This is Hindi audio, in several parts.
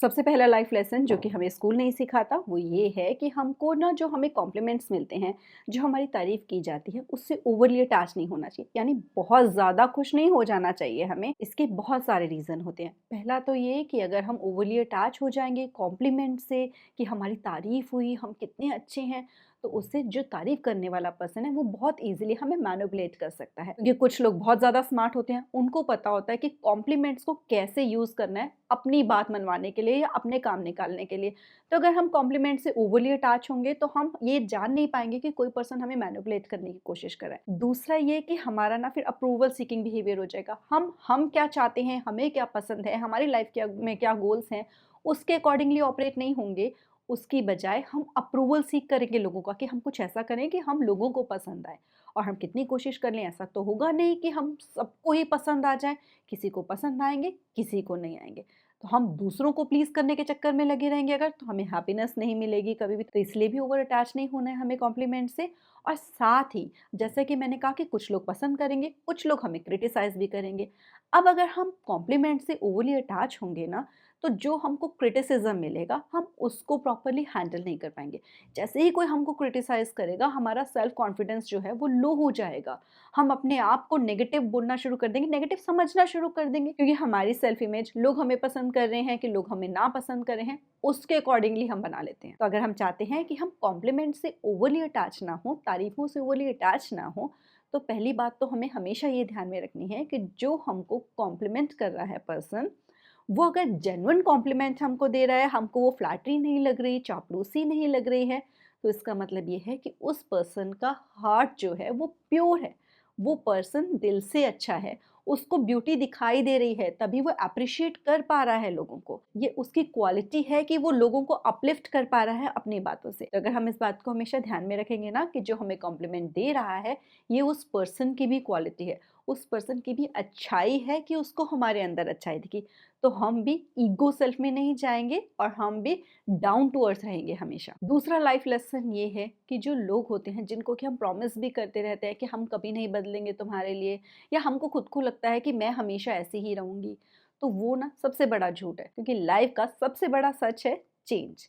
सबसे पहला लाइफ लेसन जो कि हमें स्कूल नहीं सिखाता वो ये है कि हमको ना जो हमें कॉम्प्लीमेंट्स मिलते हैं, जो हमारी तारीफ की जाती है उससे ओवरली अटैच नहीं होना चाहिए। यानी बहुत ज़्यादा खुश नहीं हो जाना चाहिए हमें। इसके बहुत सारे रीज़न होते हैं। पहला तो ये कि अगर हम ओवरली अटैच हो जाएंगे कॉम्प्लीमेंट से कि हमारी तारीफ हुई, हम कितने अच्छे हैं, तो उससे जो तारीफ करने वाला पर्सन है वो बहुत ईजिली हमें मैनिपुलेट कर सकता है। क्योंकि कुछ लोग बहुत ज़्यादा स्मार्ट होते हैं, उनको पता होता है कि कॉम्प्लीमेंट्स को कैसे यूज़ करना है अपनी बात मनवाने के लिए या अपने काम निकालने के लिए। तो अगर हम कॉम्प्लीमेंट से ओवरली अटैच होंगे तो हम ये जान नहीं पाएंगे कि कोई पर्सन हमें मैनिपुलेट करने की कोशिश कर रहा है। दूसरा ये कि हमारा ना फिर अप्रूवल सीकिंग बिहेवियर हो जाएगा। हम क्या चाहते हैं, हमें क्या पसंद है, हमारी लाइफ क्या में क्या गोल्स हैं, उसके अकॉर्डिंगली ऑपरेट नहीं होंगे। उसकी बजाय हम अप्रूवल सीक करेंगे लोगों का कि हम कुछ ऐसा करें कि हम लोगों को पसंद आए। और हम कितनी कोशिश कर लें, ऐसा तो होगा नहीं कि हम सबको ही पसंद आ जाए। किसी को पसंद आएंगे, किसी को नहीं आएंगे। तो हम दूसरों को प्लीज़ करने के चक्कर में लगे रहेंगे अगर, तो हमें हैप्पीनेस नहीं मिलेगी कभी भी। तो इसलिए भी ओवर अटैच नहीं होना है हमें कॉम्प्लीमेंट से। और साथ ही जैसे कि मैंने कहा कि कुछ लोग पसंद करेंगे, कुछ लोग हमें क्रिटिसाइज़ भी करेंगे। अब अगर हम कॉम्प्लीमेंट से ओवरली अटैच होंगे ना, तो जो हमको क्रिटिसिज्म मिलेगा हम उसको प्रॉपर्ली हैंडल नहीं कर पाएंगे। जैसे ही कोई हमको क्रिटिसाइज़ करेगा, हमारा सेल्फ कॉन्फिडेंस जो है वो लो हो जाएगा। हम अपने आप को नेगेटिव बोलना शुरू कर देंगे, नेगेटिव समझना शुरू कर देंगे, क्योंकि हमारी सेल्फ इमेज लोग हमें पसंद कर रहे हैं कि लोग हमें ना पसंद कर रहे हैं, उसके अकॉर्डिंगली हम बना लेते हैं। तो अगर हम चाहते हैं कि हम कॉम्प्लीमेंट से ओवरली अटैच ना हो, तारीफों से ओवरली अटैच ना हो, तो पहली बात तो हमें हमेशा ये ध्यान में रखनी है कि जो हमको कॉम्प्लीमेंट कर रहा है पर्सन, वो अगर जेन्युइन कॉम्प्लीमेंट हमको दे रहा है, हमको वो फ्लैटरी नहीं लग रही, चापलूसी नहीं लग रही है, तो इसका मतलब ये है कि उस पर्सन का हार्ट जो है वो प्योर है। वो पर्सन दिल से अच्छा है, उसको ब्यूटी दिखाई दे रही है, तभी वो अप्रिशिएट कर पा रहा है लोगों को। ये उसकी क्वालिटी है कि वो लोगों को अपलिफ्ट कर पा रहा है अपनी बातों से। तो अगर हम इस बात को हमेशा ध्यान में रखेंगे ना कि जो हमें कॉम्प्लीमेंट दे रहा है, ये उस पर्सन की भी क्वालिटी है, उस पर्सन की भी अच्छाई है कि उसको हमारे अंदर अच्छाई दिखी, तो हम भी ईगो सेल्फ में नहीं जाएंगे और हम भी डाउन टू अर्थ रहेंगे हमेशा। दूसरा लाइफ लेसन ये है कि जो लोग होते हैं जिनको कि हम प्रॉमिस भी करते रहते हैं कि हम कभी नहीं बदलेंगे तुम्हारे लिए, या हमको खुद को लगता है कि मैं हमेशा ऐसी ही रहूंगी, तो वो ना सबसे बड़ा झूठ है। क्योंकि लाइफ का सबसे बड़ा सच है चेंज।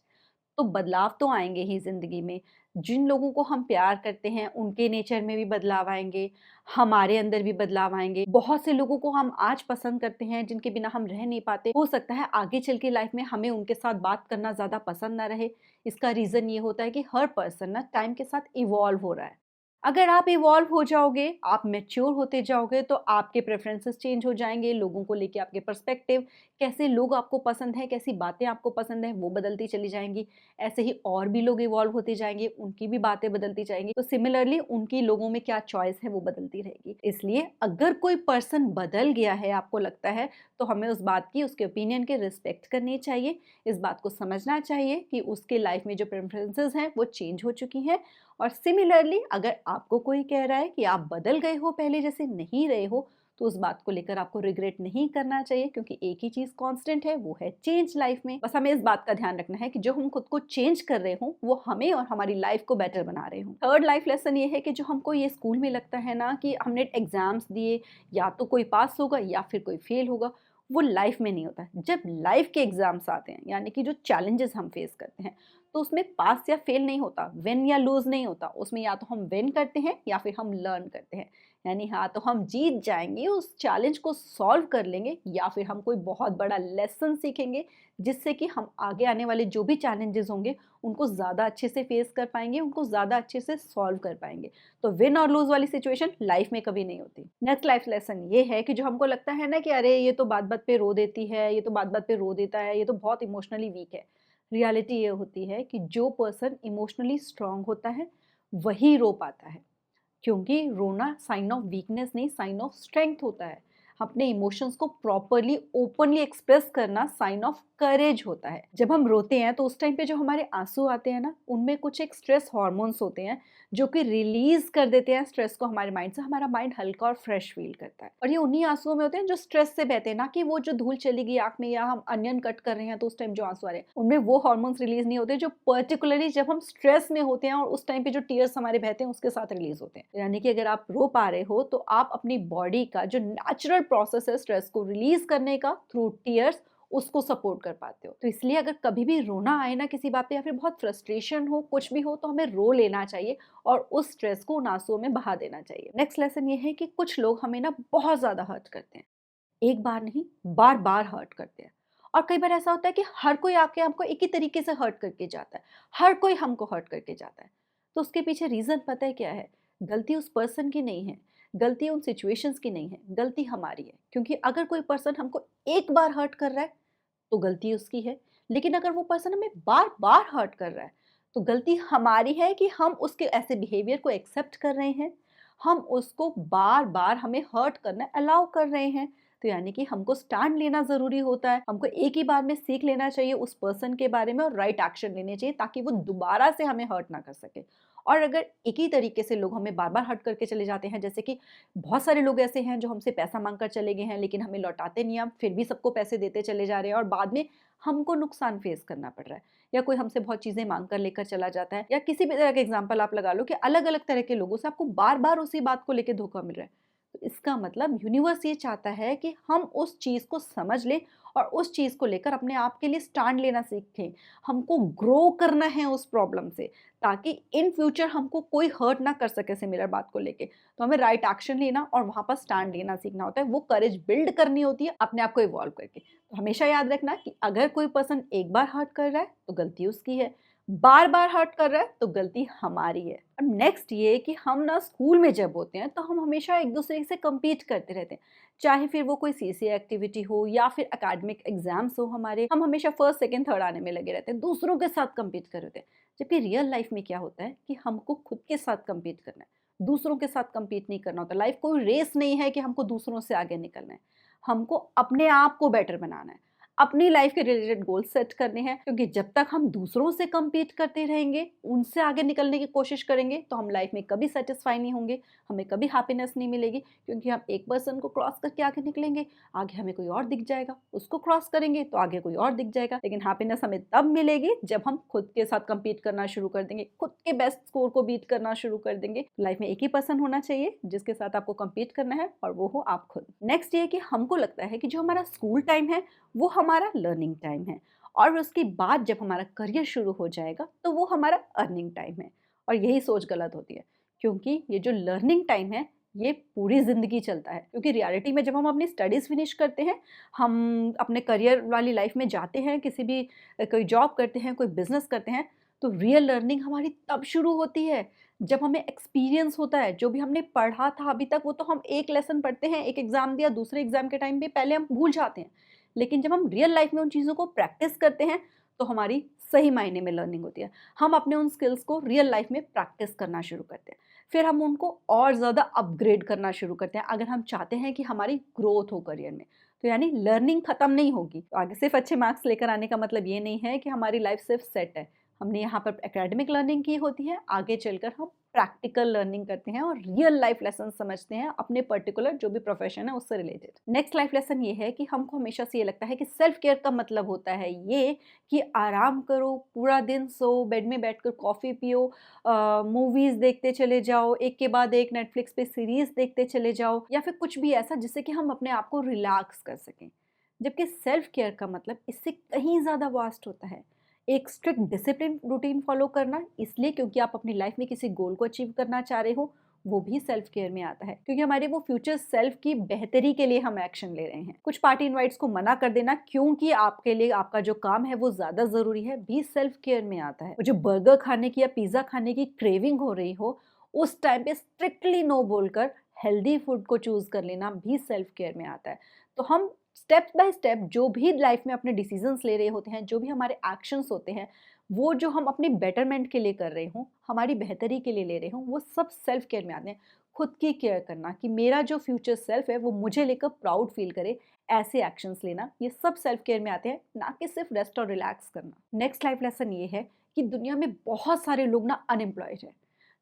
तो बदलाव तो आएंगे ही ज़िंदगी में। जिन लोगों को हम प्यार करते हैं उनके नेचर में भी बदलाव आएँगे, हमारे अंदर भी बदलाव आएँगे। बहुत से लोगों को हम आज पसंद करते हैं जिनके बिना हम रह नहीं पाते। हो सकता है आगे चल के लाइफ में हमें उनके साथ बात करना ज़्यादा पसंद ना रहे। इसका रीज़न ये होता है कि हर पर्सन ना टाइम के साथ इवॉल्व हो रहा है। अगर आप इवॉल्व हो जाओगे, आप मैच्योर होते जाओगे, तो आपके प्रेफ़रेंसेस चेंज हो जाएँगे, लोगों को लेके आपके पर्सपेक्टिव, कैसे लोग आपको पसंद हैं, कैसी बातें आपको पसंद हैं, वो बदलती चली जाएँगी। ऐसे ही और भी लोग इवॉल्व होते जाएँगे, उनकी भी बातें बदलती जाएँगी। तो सिमिलरली उनकी लोगों में क्या चॉइस है वो बदलती रहेगी। इसलिए अगर कोई पर्सन बदल गया है, आपको लगता है, तो हमें उस बात की, उसके ओपिनियन की रिस्पेक्ट करनी चाहिए। इस बात को समझना चाहिए कि उसके लाइफ़ में जो प्रेफ़रेंसेस हैं वो चेंज हो चुकी हैं। और सिमिलरली अगर आपको कोई कह रहा है कि आप बदल गए हो, पहले जैसे नहीं रहे हो, तो उस बात को लेकर आपको रिग्रेट नहीं करना चाहिए, क्योंकि एक ही चीज़ कांस्टेंट है, वो है चेंज लाइफ में। बस हमें इस बात का ध्यान रखना है कि जो हम खुद को चेंज कर रहे हों, वो हमें और हमारी लाइफ को बेटर बना रहे हों। थर्ड लाइफ लेसन ये है कि जो हमको ये स्कूल में लगता है ना कि हमने एग्जाम्स दिए, या तो कोई पास होगा या फिर कोई फेल होगा, वो लाइफ में नहीं होता। जब लाइफ के एग्जाम्स आते हैं, यानी कि जो चैलेंजेस हम फेस करते हैं, तो उसमें पास या फेल नहीं होता, विन या लूज नहीं होता। उसमें या तो हम विन करते हैं या फिर हम लर्न करते हैं। यानी हाँ, तो हम जीत जाएंगे, उस चैलेंज को सॉल्व कर लेंगे, या फिर हम कोई बहुत बड़ा लेसन सीखेंगे, जिससे कि हम आगे आने वाले जो भी चैलेंजेस होंगे उनको ज़्यादा अच्छे से फेस कर पाएंगे, उनको ज़्यादा अच्छे से सॉल्व कर पाएंगे। तो विन और लूज वाली सिचुएशन लाइफ में कभी नहीं होती। नेक्स्ट लाइफ लेसन ये है कि जो हमको लगता है ना कि अरे ये तो बात बात पे रो देती है, ये तो बात बात पे रो देता है, ये तो बहुत इमोशनली वीक है। रियलिटी ये होती है कि जो पर्सन इमोशनली स्ट्रांग होता है वही रो पाता है। क्योंकि रोना साइन ऑफ वीकनेस नहीं, साइन ऑफ स्ट्रेंथ होता है। अपने इमोशंस को प्रॉपरली ओपनली एक्सप्रेस करना साइन ऑफ करेज होता है। जब हम रोते हैं तो उस टाइम पे जो हमारे आंसू आते हैं ना, उनमें कुछ एक स्ट्रेस हार्मोन्स होते हैं जो कि रिलीज कर देते हैं स्ट्रेस को हमारे माइंड से। हमारा माइंड हल्का और फ्रेश फील करता है। और ये उन्हीं आंसुओं में होते हैं जो स्ट्रेस से बहते हैं, ना कि वो जो धूल चली गई आंख में, या हम अनियन कट कर रहे हैं तो उस टाइम जो आंसू आ रहे हैं, उनमें वो हार्मोन्स रिलीज नहीं होते जो पर्टिकुलरली जब हम स्ट्रेस में होते हैं और उस टाइम पे जो टीयर्स हमारे बहते हैं उसके साथ रिलीज होते हैं। यानी कि अगर आप रो पा रहे हो तो आप अपनी बॉडी का जो नेचुरल प्रोसेस है स्ट्रेस को रिलीज करने का थ्रू टीयर्स, उसको सपोर्ट कर पाते हो। तो इसलिए अगर कभी भी रोना आए ना किसी बात पे या फिर बहुत फ्रस्ट्रेशन हो, कुछ भी हो, तो हमें रो लेना चाहिए और उस स्ट्रेस को उन आंसुओं में बहा देना चाहिए। नेक्स्ट लेसन ये है कि कुछ लोग हमें ना बहुत ज़्यादा हर्ट करते हैं। एक बार नहीं, बार-बार हर्ट करते हैं। और कई बार ऐसा होता है कि हर कोई आके हमको एक ही तरीके से हर्ट करके जाता है। हर कोई हमको हर्ट करके जाता है। तो उसके पीछे रीज़न पता है क्या है? गलती उस पर्सन की नहीं है, गलती उन सिचुएशंस की नहीं है, गलती हमारी है। क्योंकि अगर कोई पर्सन हमको एक बार हर्ट कर रहा है, तो गलती उसकी है। लेकिन अगर वो पर्सन हमें बार-बार हर्ट कर रहा है, तो गलती हमारी है कि हम उसके ऐसे बिहेवियर को एक्सेप्ट कर रहे हैं। हम उसको बार-बार हमें हर्ट करना अलाउ कर रहे हैं। तो यानी कि हमको स्टैंड लेना ज़रूरी होता है। हमको एक ही बार में सीख लेना चाहिए उस पर्सन के बारे में और राइट एक्शन लेने चाहिए ताकि वो दोबारा से हमें हर्ट ना कर सके। और अगर एक ही तरीके से लोग हमें बार-बार हर्ट करके चले जाते हैं, जैसे कि बहुत सारे लोग ऐसे हैं जो हमसे पैसा माँग कर चले गए हैं लेकिन हमें लौटाते नहीं हैं, हम फिर भी सबको पैसे देते चले जा रहे हैं और बाद में हमको नुकसान फेस करना पड़ रहा है। या कोई हमसे बहुत चीज़ें माँग कर लेकर चला जाता है, या किसी भी तरह का एग्ज़ाम्पल आप लगा लो कि अलग-अलग तरह के लोगों से आपको बार-बार उसी बात को लेके धोखा मिल रहा है। तो इसका मतलब यूनिवर्स ये चाहता है कि हम उस चीज़ को समझ लें और उस चीज़ को लेकर अपने आप के लिए स्टैंड लेना सीखें। हमको ग्रो करना है उस प्रॉब्लम से, ताकि इन फ्यूचर हमको कोई हर्ट ना कर सके सिमिलर बात को लेके। तो हमें राइट एक्शन लेना और वहाँ पर स्टैंड लेना सीखना होता है। वो करेज बिल्ड करनी होती है अपने आप को इवॉल्व करके। तो हमेशा याद रखना कि अगर कोई पर्सन एक बार हर्ट कर रहा है तो गलती उसकी है, बार-बार हर्ट कर रहा है तो गलती हमारी है। अब नेक्स्ट ये कि हम ना स्कूल में जब होते हैं तो हम हमेशा एक-दूसरे से कम्पीट करते रहते हैं। चाहे फिर वो कोई सीसीए एक्टिविटी हो या फिर एकेडमिक एग्ज़ाम्स हो हमारे, हम हमेशा फर्स्ट, सेकंड, थर्ड आने में लगे रहते हैं, दूसरों के साथ कम्पीट कर रहे होते हैं। जबकि रियल लाइफ़ में क्या होता है कि हमको खुद के साथ कम्पीट करना है, दूसरों के साथ कम्पीट नहीं करना होता। लाइफ़ कोई रेस नहीं है कि हमको दूसरों से आगे निकलना है। हमको अपने आप को बेटर बनाना है। अपनी लाइफ के रिलेटेड गोल सेट करने हैं, क्योंकि जब तक हम दूसरों से कम्पीट करते रहेंगे, उनसे आगे निकलने की कोशिश करेंगे, तो हम लाइफ में कभी सेटिस्फाई नहीं होंगे, हमें कभी हैप्पीनेस नहीं मिलेगी। क्योंकि हम एक पर्सन को क्रॉस करके आगे निकलेंगे, आगे हमें कोई और दिख जाएगा, उसको क्रॉस करेंगे तो आगे कोई और दिख जाएगा। लेकिन हैप्पीनेस हमें तब मिलेगी जब हम खुद के साथ कम्पीट करना शुरू कर देंगे, खुद के बेस्ट स्कोर को बीट करना शुरू कर देंगे। लाइफ में एक ही पर्सन होना चाहिए जिसके साथ आपको कम्पीट करना है, और वो हो आप खुद। नेक्स्ट ये कि हमको लगता है कि जो हमारा स्कूल टाइम है वो हमारा लर्निंग टाइम है, और उसके बाद जब हमारा करियर शुरू हो जाएगा तो वो हमारा अर्निंग टाइम है। और यही सोच गलत होती है, क्योंकि ये जो लर्निंग टाइम है ये पूरी ज़िंदगी चलता है। क्योंकि रियलिटी में जब हम अपनी स्टडीज़ फिनिश करते हैं, हम अपने करियर वाली लाइफ में जाते हैं, किसी भी कोई जॉब करते हैं, कोई बिजनेस करते हैं, तो रियल लर्निंग हमारी तब शुरू होती है जब हमें एक्सपीरियंस होता है। जो भी हमने पढ़ा था अभी तक, वो तो हम एक लेसन पढ़ते हैं, एक एग्ज़ाम दिया, दूसरे एग्ज़ाम के टाइम पे पहले हम भूल जाते हैं। लेकिन जब हम रियल लाइफ में उन चीज़ों को प्रैक्टिस करते हैं, तो हमारी सही मायने में लर्निंग होती है। हम अपने उन स्किल्स को रियल लाइफ में प्रैक्टिस करना शुरू करते हैं। फिर हम उनको और ज़्यादा अपग्रेड करना शुरू करते हैं, अगर हम चाहते हैं कि हमारी ग्रोथ हो करियर में। तो यानी लर्निंग ख़त्म नहीं होगी। तो आगे सिर्फ अच्छे मार्क्स लेकर आने का मतलब ये नहीं है कि हमारी लाइफ सिर्फ सेट है। हमने यहाँ पर एकेडमिक लर्निंग की होती है, आगे चलकर हम प्रैक्टिकल लर्निंग करते हैं और रियल लाइफ लेसन समझते हैं अपने पर्टिकुलर जो भी प्रोफेशन है उससे रिलेटेड। नेक्स्ट लाइफ लेसन ये है कि हमको हमेशा से ये लगता है कि सेल्फ केयर का मतलब होता है ये कि आराम करो, पूरा दिन सो, बेड में बैठकर कॉफ़ी पियो, मूवीज़ देखते चले जाओ, एक के बाद एक नेटफ्लिक्स पे सीरीज़ देखते चले जाओ, या फिर कुछ भी ऐसा जिससे कि हम अपने आप को रिलैक्स कर सकें। जबकि सेल्फ केयर का मतलब इससे कहीं ज़्यादा वास्ट होता है। एक स्ट्रिक्ट डिसिप्लिन रूटीन फॉलो करना, इसलिए क्योंकि आप अपनी लाइफ में किसी गोल को अचीव करना चाह रहे हो, वो भी सेल्फ केयर में आता है। क्योंकि हमारे वो फ्यूचर सेल्फ की बेहतरी के लिए हम एक्शन ले रहे हैं। कुछ पार्टी इनवाइट्स को मना कर देना क्योंकि आपके लिए आपका जो काम है वो ज़्यादा ज़रूरी है, भी सेल्फ केयर में आता है। जो बर्गर खाने की या पिज़्ज़ा खाने की क्रेविंग हो रही हो, उस टाइम पे स्ट्रिक्टली नो बोलकर हेल्दी फूड को चूज़ कर लेना भी सेल्फ केयर में आता है। तो हम स्टेप बाय स्टेप जो भी लाइफ में अपने डिसीजंस ले रहे होते हैं, जो भी हमारे एक्शंस होते हैं, वो जो हम अपनी बेटरमेंट के लिए कर रहे हों, हमारी बेहतरी के लिए ले रहे हों, वो सब सेल्फ केयर में आते हैं। खुद की केयर करना कि मेरा जो फ्यूचर सेल्फ है वो मुझे लेकर प्राउड फील करे, ऐसे एक्शंस लेना, ये सब सेल्फ केयर में आते हैं, ना कि सिर्फ रेस्ट और रिलैक्स करना। नेक्स्ट लाइफ लेसन ये है कि दुनिया में बहुत सारे लोग ना अनएम्प्लॉयड हैं,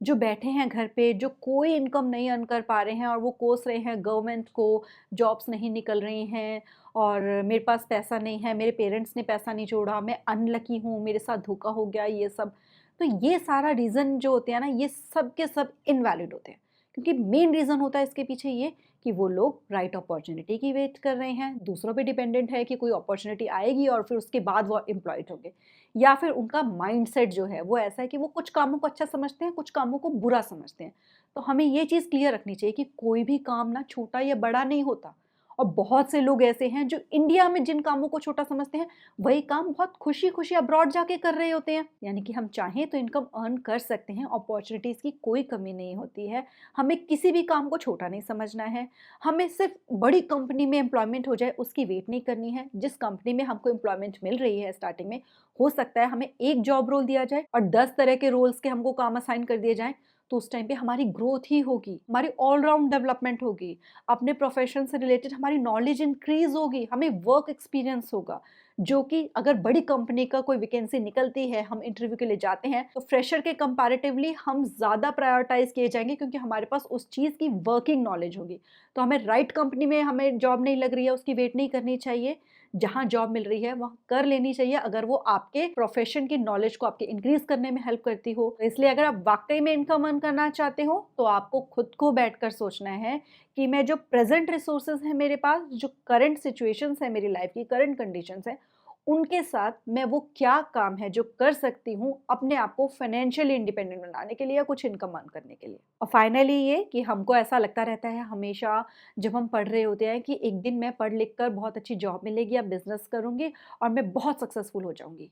जो बैठे हैं घर पे, जो कोई इनकम नहीं अर्न कर पा रहे हैं और वो कोस रहे हैं गवर्नमेंट को, जॉब्स नहीं निकल रही हैं और मेरे पास पैसा नहीं है, मेरे पेरेंट्स ने पैसा नहीं जोड़ा, मैं अनलकी हूँ, मेरे साथ धोखा हो गया, ये सब। तो ये सारा रीज़न जो होते हैं ना, ये सब के सब इनवैलिड होते हैं। क्योंकि मेन रीज़न होता है इसके पीछे ये कि वो लोग राइट अपॉर्चुनिटी की वेट कर रहे हैं, दूसरों पे डिपेंडेंट है कि कोई अपॉर्चुनिटी आएगी और फिर उसके बाद वो एम्प्लॉयड होंगे, या फिर उनका माइंडसेट जो है वो ऐसा है कि वो कुछ कामों को अच्छा समझते हैं, कुछ कामों को बुरा समझते हैं। तो हमें ये चीज़ क्लियर रखनी चाहिए कि कोई भी काम ना छोटा या बड़ा नहीं होता, और बहुत से लोग ऐसे हैं जो इंडिया में जिन कामों को छोटा समझते हैं, वही काम बहुत खुशी-खुशी अब्रॉड जाके कर रहे होते हैं। यानी कि हम चाहें तो इनकम अर्न कर सकते हैं, अपॉर्च्युनिटीज़ की कोई कमी नहीं होती है। हमें किसी भी काम को छोटा नहीं समझना है। हमें सिर्फ़ बड़ी कंपनी में एम्प्लॉयमेंट हो जाए उसकी वेट नहीं करनी है। जिस कंपनी में हमको एम्प्लॉयमेंट मिल रही है स्टार्टिंग में, हो सकता है हमें एक जॉब रोल दिया जाए और 10 तरह के रोल्स के हमको काम असाइन कर दिए जाएँ, तो उस टाइम पे हमारी ग्रोथ ही होगी, हमारी ऑल राउंड डेवलपमेंट होगी, अपने प्रोफ़ेशन से रिलेटेड हमारी नॉलेज इंक्रीज़ होगी, हमें वर्क एक्सपीरियंस होगा, जो कि अगर बड़ी कंपनी का कोई वैकेंसी निकलती है, हम इंटरव्यू के लिए जाते हैं, तो फ्रेशर के कंपैरेटिवली हम ज़्यादा प्रायोरिटाइज़ किए जाएँगे क्योंकि हमारे पास उस चीज़ की वर्किंग नॉलेज होगी। तो हमें राइट कंपनी में हमें जॉब नहीं लग रही है, उसकी वेट नहीं करनी चाहिए। जहाँ जॉब मिल रही है, वहाँ कर लेनी चाहिए अगर वो आपके प्रोफ़ेशन की नॉलेज को आपके इंक्रीज़ करने में हेल्प करती हो। तो इसलिए अगर आप वाक़ई में इनकम अर्न करना चाहते हो, तो आपको खुद को बैठकर सोचना है कि मैं जो प्रेज़ेंट रिसोर्सेज़ हैं मेरे पास, जो करंट सिचुएशंस हैं मेरी लाइफ़ की, करंट कंडीशंस हैं, उनके साथ मैं वो क्या काम है जो कर सकती हूँ अपने आप को फाइनेंशियली इंडिपेंडेंट बनाने के लिए या कुछ इनकम अर्न करने के लिए। और फाइनली ये कि हमको ऐसा लगता रहता है हमेशा जब हम पढ़ रहे होते हैं कि एक दिन मैं पढ़ लिख कर बहुत अच्छी जॉब मिलेगी या बिज़नेस करूँगी और मैं बहुत सक्सेसफुल हो जाऊँगी।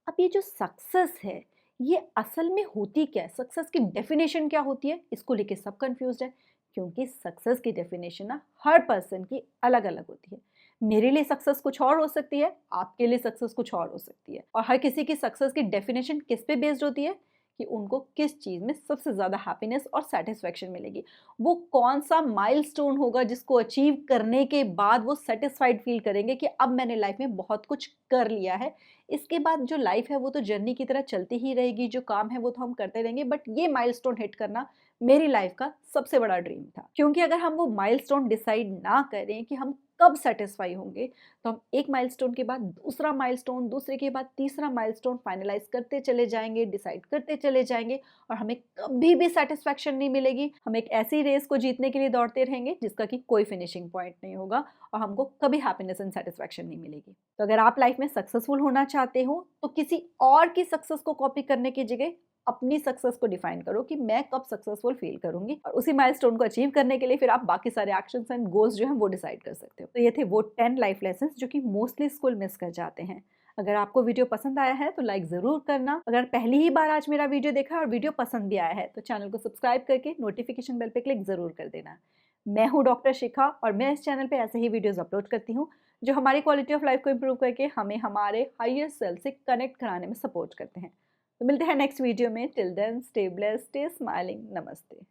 अब ये जो सक्सेस है, ये असल में होती क्या है? सक्सेस की डेफ़िनेशन क्या होती है? इसको लेके सब कन्फ्यूज़्ड हैं, क्योंकि सक्सेस की डेफ़िनेशन ना हर पर्सन की अलग-अलग होती है। मेरे लिए सक्सेस कुछ और हो सकती है, आपके लिए सक्सेस कुछ और हो सकती है, और हर किसी की सक्सेस की डेफ़िनेशन किस पे बेस्ड होती है? कि उनको किस चीज़ में सबसे ज़्यादा हैप्पीनेस और सैटिस्फैक्शन मिलेगी। वो कौन-सा माइलस्टोन होगा जिसको अचीव करने के बाद वो सैटिस्फाइड फ़ील करेंगे कि अब मैंने लाइफ़ में बहुत कुछ कर लिया है। इसके बाद जो लाइफ है वो तो जर्नी की तरह चलती ही रहेगी, जो काम है वो तो हम करते रहेंगे, बट ये माइलस्टोन हिट करना मेरी लाइफ का सबसे बड़ा ड्रीम था। क्योंकि अगर हम वो माइलस्टोन डिसाइड ना करें कि हम कब सेटिस्फाई होंगे, तो हम एक माइलस्टोन के बाद दूसरा माइलस्टोन, दूसरे के बाद तीसरा माइलस्टोन फाइनलाइज करते चले जाएंगे, डिसाइड करते चले जाएंगे, और हमें कभी भी सेटिस्फैक्शन नहीं मिलेगी। हम एक ऐसी रेस को जीतने के लिए दौड़ते रहेंगे जिसका कि कोई फिनिशिंग पॉइंट नहीं होगा, और हमको कभी हैप्पीनेस एंड सेटिस्फैक्शन नहीं मिलेगी। तो अगर आप लाइफ में सक्सेसफुल होना चाहते हो, तो किसी और की सक्सेस को कॉपी करने की जगह अपनी सक्सेस को डिफाइन करो कि मैं कब सक्सेसफुल फील करूंगी, और उसी माइलस्टोन को अचीव करने के लिए फिर आप बाकी सारे एक्शंस एंड गोल्स जो हैं वो डिसाइड कर सकते हो। तो ये थे वो 10 लाइफ लेसन्स जो कि मोस्टली स्कूल मिस कर जाते हैं। अगर आपको वीडियो पसंद आया है तो लाइक ज़रूर करना। अगर पहली ही बार आज मेरा वीडियो देखा और वीडियो पसंद भी आया है तो चैनल को सब्सक्राइब करके नोटिफिकेशन बेल पे क्लिक ज़रूर कर देना। मैं हूँ डॉक्टर शिखा, और मैं इस चैनल पे ऐसे ही वीडियोज़ अपलोड करती हूँ जो हमारी क्वालिटी ऑफ लाइफ को इम्प्रूव करके हमें हमारे हायर सेल्फ से कनेक्ट कराने में सपोर्ट करते हैं। तो मिलते हैं नेक्स्ट वीडियो में। Till then stay blessed, stay smiling. नमस्ते।